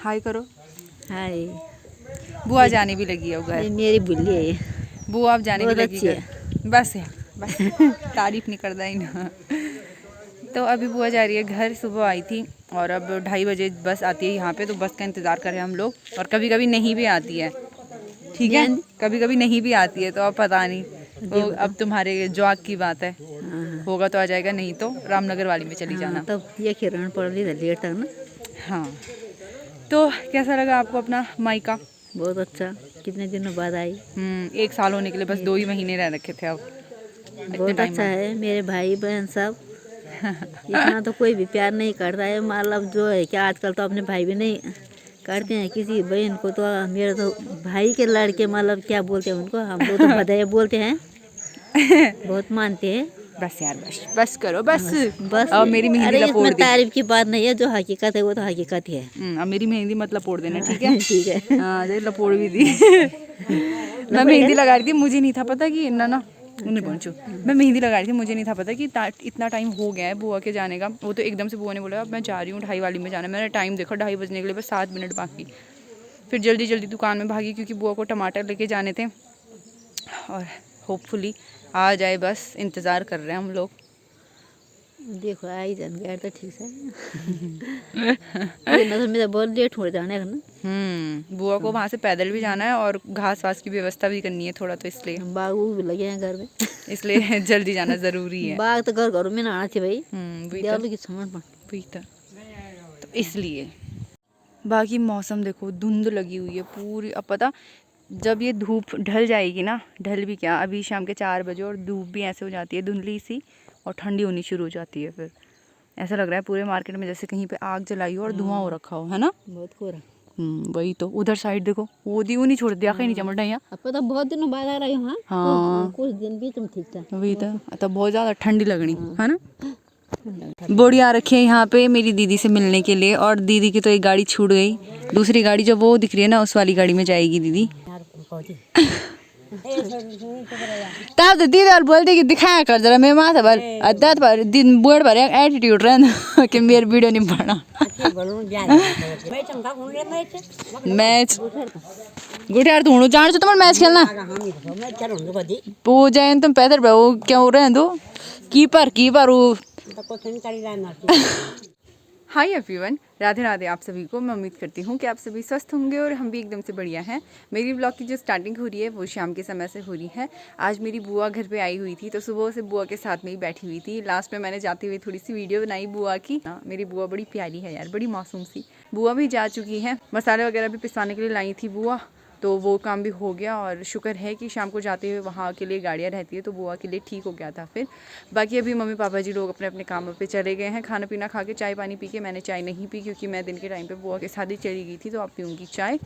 हाय करो। हाय। बुआ जाने भी लगी है घर। ये मेरी बुल्ली है ये। बुआ अब जाने भी बहुत लगी अच्छी घर। बस यार बस तारीफ नहीं करता ही ना। तो अभी बुआ जा रही है घर। सुबह आई थी और अब 2:30 बजे बस आती है यहाँ पे, तो बस का इंतज़ार कर रहे हैं हम लोग। और कभी कभी नहीं भी आती है, ठीक है, कभी कभी नहीं भी आती है, तो अब पता नहीं वो अब तुम्हारे जॉब की बात है। होगा तो आ जाएगा, नहीं तो रामनगर वाली में चली जाना। तब ये किरण पड़ रही थी लेट तक ना। हाँ, तो कैसा लगा आपको अपना मायका? बहुत अच्छा। कितने दिनों बाद आई। 1 साल होने के लिए बस 2 ही महीने रह रखे थे अब। बहुत अच्छा है। मेरे भाई बहन सब इतना तो कोई भी प्यार नहीं करता है, मतलब जो है क्या आजकल तो अपने भाई भी नहीं करते हैं किसी बहन को। तो मेरे तो भाई के लड़के मतलब क्या बोलते हैं उनको, हम लोग तो भदैया बोलते हैं। बहुत मानते हैं। बस यार बस करो बस। बस अब मेरी मेहंदी अरे लपोड़ इसमें दी। तारीफ की बात नहीं है, जो हकीकत है वो तो हकीकत ही है। अब मेरी मेहंदी मत लपोड़ देना, ठीक है? ठीक है। हाँ, लपोड़ भी दी। मैं मेहंदी लगा रही थी, मुझे नहीं था पता कि ना उन्हें पहुँचो। मैं मेहंदी लगा रही थी, मुझे नहीं था पता कि इतना टाइम हो गया है बुआ के जाने का। वो तो एकदम से बुआ ने बोला अब मैं जा रही हूँ 2:30 वाली में जाना। मैंने टाइम देखा 2:30 बजने के लिए, बस 7 मिनट बाकी। फिर जल्दी जल्दी दुकान में भागी क्योंकि बुआ को टमाटर लेके जाने थे और होपफुली आ जाए, बस इंतज़ार कर रहे हैं हम लोग। देखो आई जान गया तो ठीक है। ये नजर में बहुत लेट हो जाने का ना। बुआ को वहाँ से पैदल भी जाना है और घास वास की व्यवस्था भी करनी है थोड़ा, तो इसलिए बाग भी लगे हैं घर में। इसलिए जल्दी जाना ज़रूरी है। बाग तो घर घरों में ना आना थी भाई। वही की समझ तो इसलिए। बाकी मौसम देखो, धुंध लगी हुई है पूरी। अब पता जब ये धूप ढल जाएगी ना, ढल भी क्या, अभी शाम के 4 बजे और धूप भी ऐसे हो जाती है धुंधली सी और ठंडी होनी शुरू हो जाती है। फिर ऐसा लग रहा है पूरे मार्केट में जैसे कहीं पे आग जलाई हो और धुआं हो रखा हो, है ना? बहुत कोरा। वही तो। उधर साइड देखो, वो दी वो नहीं छोड़ दिया, कहीं नहीं चमड़ रहा। अब पता बहुत दिनों बाद आ रही हूँ। हाँ, कुछ दिन भी तुम ठीक था। वही तो बहुत ज़्यादा ठंडी लगनी है ना। बोड़ी आ रखी है यहाँ पे मेरी दीदी से मिलने के लिए, और दीदी की तो एक गाड़ी छूट गई। दूसरी गाड़ी जो वो दिख रही है ना, उस वाली गाड़ी में जाएगी दीदी। तब तो दीदी और बोलती कि दिखाया कर जरा मेरे माथा पर अद्दात पर दिन बोर्ड पर एटीट्यूड रहना कि मेरी वीडियो नहीं बना। मैच गुटियार तू जान छो तुम्हारा मैच खेलना पूजा तुम पैदल वो क्या हो रहे दो कीपर वो। हाय एवरीवन, राधे राधे आप सभी को। मैं उम्मीद करती हूँ कि आप सभी स्वस्थ होंगे और हम भी एकदम से बढ़िया हैं। मेरी ब्लॉग की जो स्टार्टिंग हो रही है वो शाम के समय से हो रही है। आज मेरी बुआ घर पे आई हुई थी, तो सुबह से बुआ के साथ में ही बैठी हुई थी। लास्ट में मैंने जाते हुए थोड़ी सी वीडियो बनाई बुआ की। मेरी बुआ बड़ी प्यारी है यार, बड़ी मासूम सी। बुआ भी जा चुकी है, मसाले वगैरह भी पिसवाने के लिए लाई थी बुआ, तो वो काम भी हो गया। और शुक्र है कि शाम को जाते हुए वहाँ के लिए गाड़ियाँ रहती है, तो बुआ के लिए ठीक हो गया था। फिर बाकी अभी मम्मी पापा जी लोग अपने अपने कामों पे चले गए हैं। खाना पीना खा के चाय पानी पी के, मैंने चाय नहीं पी क्योंकि मैं दिन के टाइम पे बुआ के साथ ही चली गई थी, तो अब पीऊँगी चाय।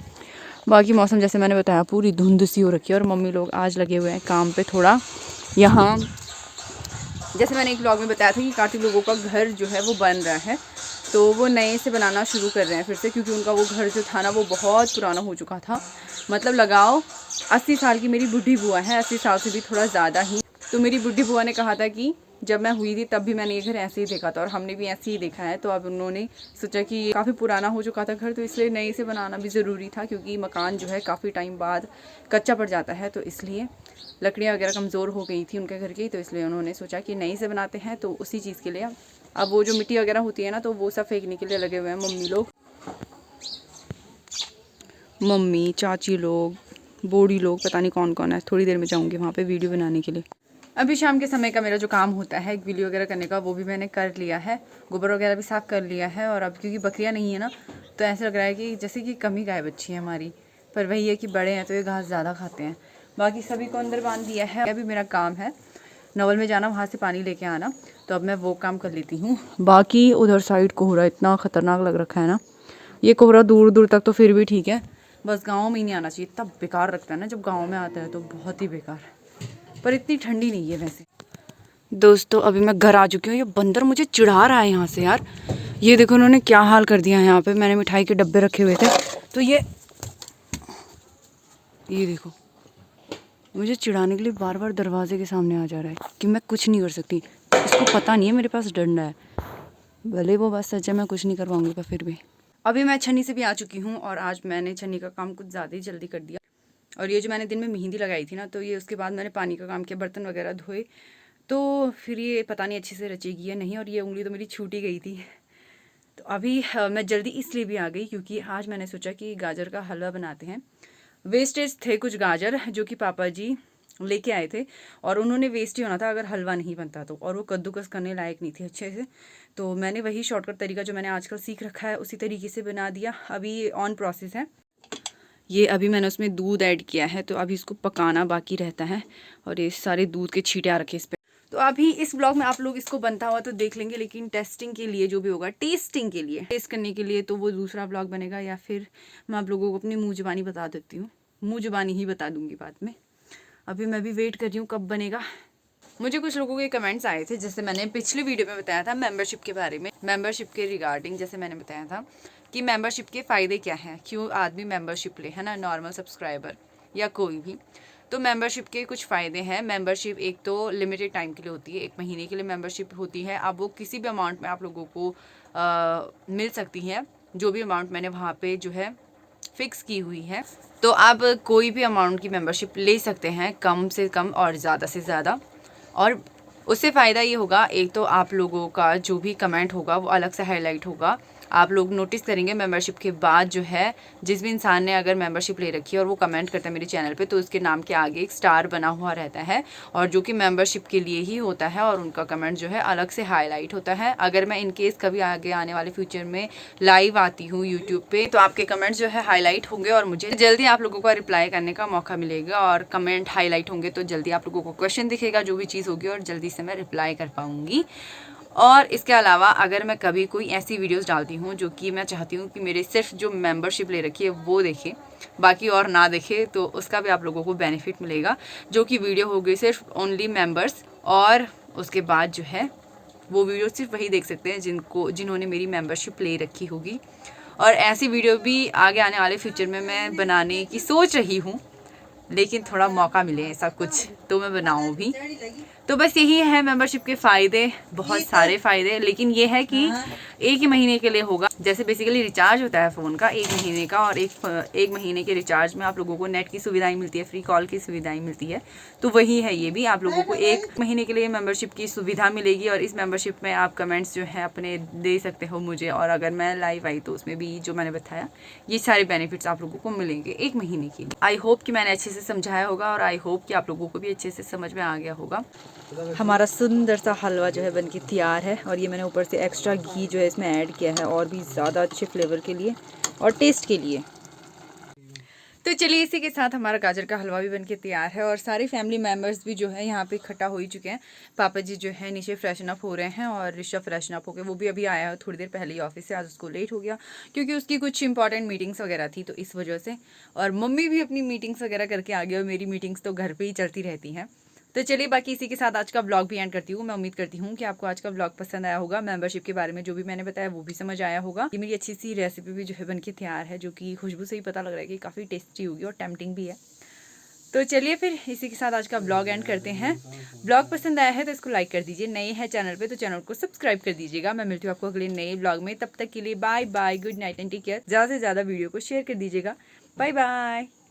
बाकी मौसम जैसे मैंने बताया पूरी धुंध सी हो रखी है, और मम्मी लोग आज लगे हुए हैं काम पे थोड़ा। यहाँ जैसे मैंने एक ब्लॉग में बताया था कि काफ़ी लोगों का घर जो है वो बन रहा है, तो वो नए से बनाना शुरू कर रहे हैं फिर से, क्योंकि उनका वो घर जो था ना वो बहुत पुराना हो चुका था। मतलब लगाओ 80 साल की मेरी बुढ़ी बुआ है, 80 साल से भी थोड़ा ज़्यादा ही। तो मेरी बुढ़ी बुआ ने कहा था कि जब मैं हुई थी तब भी मैंने ये घर ऐसे ही देखा था, और हमने भी ऐसे ही देखा है। तो अब उन्होंने सोचा कि ये काफ़ी पुराना हो चुका था घर, तो इसलिए नए से बनाना भी ज़रूरी था, क्योंकि मकान जो है काफ़ी टाइम बाद कच्चा पड़ जाता है, तो इसलिए लकड़ियाँ वगैरह कमज़ोर हो गई थी उनके घर की, तो इसलिए उन्होंने सोचा कि नई से बनाते हैं। तो उसी चीज़ के लिए अब वो जो मिट्टी वगैरह होती है ना, तो वो सब फेंकने के लिए लगे हुए हैं मम्मी लोग, मम्मी चाची लोग, बूढ़ी लोग, पता नहीं कौन कौन है। थोड़ी देर में जाऊंगी वहाँ पे वीडियो बनाने के लिए। अभी शाम के समय का मेरा जो काम होता है वीडियो वगैरह करने का, वो भी मैंने कर लिया है। गोबर वगैरह भी साफ़ कर लिया है। और अब क्योंकि बकरियाँ नहीं है ना, तो ऐसा लग रहा है कि जैसे कि कम ही गाय बच्ची है हमारी, पर वही है कि बड़े हैं तो ये घास ज़्यादा खाते हैं। बाकी सभी को अंदर बांध दिया है। अभी मेरा काम है नवल में जाना, वहाँ से पानी लेके आना, तो अब मैं वो काम कर लेती हूँ। बाकी उधर साइड कोहरा इतना ख़तरनाक लग रखा है ना, ये कोहरा दूर दूर तक तो फिर भी ठीक है, बस गाँव में ही नहीं आना चाहिए। इतना बेकार लगता है ना जब गाँव में आता है, तो बहुत ही बेकार। पर इतनी ठंडी नहीं है वैसे। दोस्तों अभी मैं घर आ चुकी हूँ। ये बंदर मुझे चिढ़ा रहा है यहाँ से यार। ये देखो उन्होंने क्या हाल कर दिया है। यहाँ पे मैंने मिठाई के डब्बे रखे हुए थे, तो ये देखो मुझे चिढ़ाने के लिए बार बार दरवाजे के सामने आ जा रहा है कि मैं कुछ नहीं कर सकती। इसको पता नहीं है मेरे पास डंडा है, भले वो बात सच है, मैं कुछ नहीं कर पाऊँगी, पर फिर भी अभी मैं छन्नी से भी आ चुकी हूँ और आज मैंने छन्नी का काम कुछ ज़्यादा ही जल्दी कर दिया। और ये जो मैंने दिन में मेहंदी लगाई थी ना, तो ये उसके बाद मैंने पानी का काम किया, बर्तन वगैरह धोए, तो फिर ये पता नहीं अच्छे से रचेगी या नहीं, और ये उंगली तो मेरी छूट ही गई थी। तो अभी मैं जल्दी इसलिए भी आ गई क्योंकि आज मैंने सोचा कि गाजर का हलवा बनाते हैं। वेस्टेज थे कुछ गाजर जो कि पापा जी लेके आए थे, और उन्होंने वेस्ट ही होना था अगर हलवा नहीं बनता तो, और वो कद्दूकस करने लायक नहीं थी अच्छे से। तो मैंने वही शॉर्टकट तरीका जो मैंने आजकल सीख रखा है उसी तरीके से बना दिया। अभी ऑन प्रोसेस है ये। अभी मैंने उसमें दूध ऐड किया है, तो अभी इसको पकाना बाकी रहता है, और ये सारे दूध के छींटे आ रखे इस पर। तो अभी इस ब्लॉग में आप लोग इसको बनता हुआ तो देख लेंगे, लेकिन टेस्टिंग के लिए जो भी होगा, टेस्टिंग के लिए, टेस्ट करने के लिए, तो वो दूसरा ब्लॉग बनेगा, या फिर मैं आप लोगों को अपनी मुँह जुबानी बता देती हूँ। मुँह जुबानी ही बता दूंगी बाद में। अभी मैं भी वेट कर रही हूँ कब बनेगा। मुझे कुछ लोगों के कमेंट्स आए थे, जैसे मैंने पिछली वीडियो में बताया था मेंबरशिप के बारे में, मेंबरशिप के रिगार्डिंग, जैसे मैंने बताया था कि मेंबरशिप के फ़ायदे क्या हैं, क्यों आदमी मेंबरशिप ले, है ना, नॉर्मल सब्सक्राइबर या कोई भी। तो मेंबरशिप के कुछ फ़ायदे हैं। मेंबरशिप एक तो लिमिटेड टाइम के लिए होती है, 1 महीने के लिए मेंबरशिप होती है। अब वो किसी भी अमाउंट में आप लोगों को मिल सकती है, जो भी अमाउंट मैंने वहाँ पे जो है फिक्स की हुई है। तो आप कोई भी अमाउंट की मेंबरशिप ले सकते हैं, कम से कम और ज़्यादा से ज़्यादा। और उससे फ़ायदा ये होगा, एक तो आप लोगों का जो भी कमेंट होगा वो अलग से हाईलाइट होगा। आप लोग नोटिस करेंगे मेंबरशिप के बाद जो है, जिस भी इंसान ने अगर मेंबरशिप ले रखी है और वो कमेंट करता है मेरे चैनल पे, तो उसके नाम के आगे एक स्टार बना हुआ रहता है, और जो कि मेंबरशिप के लिए ही होता है, और उनका कमेंट जो है अलग से हाईलाइट होता है। अगर मैं इनकेस कभी आगे आने वाले फ्यूचर में लाइव आती हूँ यूट्यूब पे, तो आपके कमेंट जो है हाईलाइट होंगे, और मुझे जल्दी आप लोगों का रिप्लाई करने का मौका मिलेगा। और कमेंट हाईलाइट होंगे तो जल्दी आप लोगों को क्वेश्चन दिखेगा, जो भी चीज़ होगी, और जल्दी से मैं रिप्लाई कर पाऊँगी। और इसके अलावा अगर मैं कभी कोई ऐसी वीडियोस डालती हूँ जो कि मैं चाहती हूँ कि मेरे सिर्फ जो मेंबरशिप ले रखी है वो देखे, बाकी और ना देखे, तो उसका भी आप लोगों को बेनिफिट मिलेगा, जो कि वीडियो हो गई सिर्फ ओनली मेंबर्स, और उसके बाद जो है वो वीडियो सिर्फ वही देख सकते हैं जिन्होंने मेरी मेंबरशिप ले रखी होगी। और ऐसी वीडियो भी आगे आने वाले फ्यूचर में मैं बनाने की सोच रही हूँ, लेकिन थोड़ा मौका मिले ऐसा कुछ तो मैं बनाऊँ भी। तो बस यही है मेंबरशिप के फ़ायदे, बहुत सारे फ़ायदे। लेकिन ये है कि 1 ही महीने के लिए होगा, जैसे बेसिकली रिचार्ज होता है फ़ोन का 1 महीने का, और एक महीने के रिचार्ज में आप लोगों को नेट की सुविधाएं मिलती है, फ्री कॉल की सुविधाएं मिलती है। तो वही है ये भी, आप लोगों को 1 महीने के लिए मेंबरशिप की सुविधा मिलेगी, और इस मेंबरशिप में आप कमेंट्स जो है अपने दे सकते हो मुझे, और अगर मैं लाइव आई तो उसमें भी जो मैंने बताया ये सारे बेनिफिट्स आप लोगों को मिलेंगे 1 महीने के लिए। आई होप कि मैंने अच्छे से समझाया होगा, और आई होप कि आप लोगों को भी अच्छे से समझ में आ गया होगा। हमारा सुंदर सा हलवा जो है बनके तैयार है, और ये मैंने ऊपर से एक्स्ट्रा घी जो है इसमें ऐड किया है, और भी ज़्यादा अच्छे फ्लेवर के लिए और टेस्ट के लिए। तो चलिए इसी के साथ हमारा गाजर का हलवा भी बनके तैयार है, और सारे फैमिली मेम्बर्स भी जो है यहाँ पे इकट्ठा हो ही चुके हैं। पापा जी जो है नीचे फ्रेशन अप हो रहे हैं, और ऋषभ फ्रेशन अप हो गए, वो भी अभी आया है थोड़ी देर पहले ही ऑफिस से। आज उसको लेट हो गया क्योंकि उसकी कुछ इंपॉर्टेंट मीटिंग्स वगैरह थी, तो इस वजह से। और मम्मी भी अपनी मीटिंग्स वगैरह करके आ गई, और मेरी मीटिंग्स तो घर पर ही चलती रहती हैं। तो चलिए बाकी इसी के साथ आज का व्लॉग भी एंड करती हूँ। मैं उम्मीद करती हूँ कि आपको आज का व्लॉग पसंद आया होगा, मेंबरशिप के बारे में जो भी मैंने बताया वो भी समझ आया होगा। ये मेरी अच्छी सी रेसिपी भी जो है बनके तैयार है, जो कि खुशबू से ही पता लग रहा है कि काफ़ी टेस्टी होगी और टेम्पटिंग भी है। तो चलिए फिर इसी के साथ आज का ब्लॉग एंड करते हैं। ब्लॉग पसंद आया है तो इसको लाइक कर दीजिए, नए हैं चैनल पे तो चैनल को सब्सक्राइब कर दीजिएगा। मैं मिलती हूँ आपको अगले नए ब्लॉग में, तब तक के लिए bye bye, good night and take care. ज़्यादा से ज़्यादा वीडियो को शेयर कर दीजिएगा। Bye bye.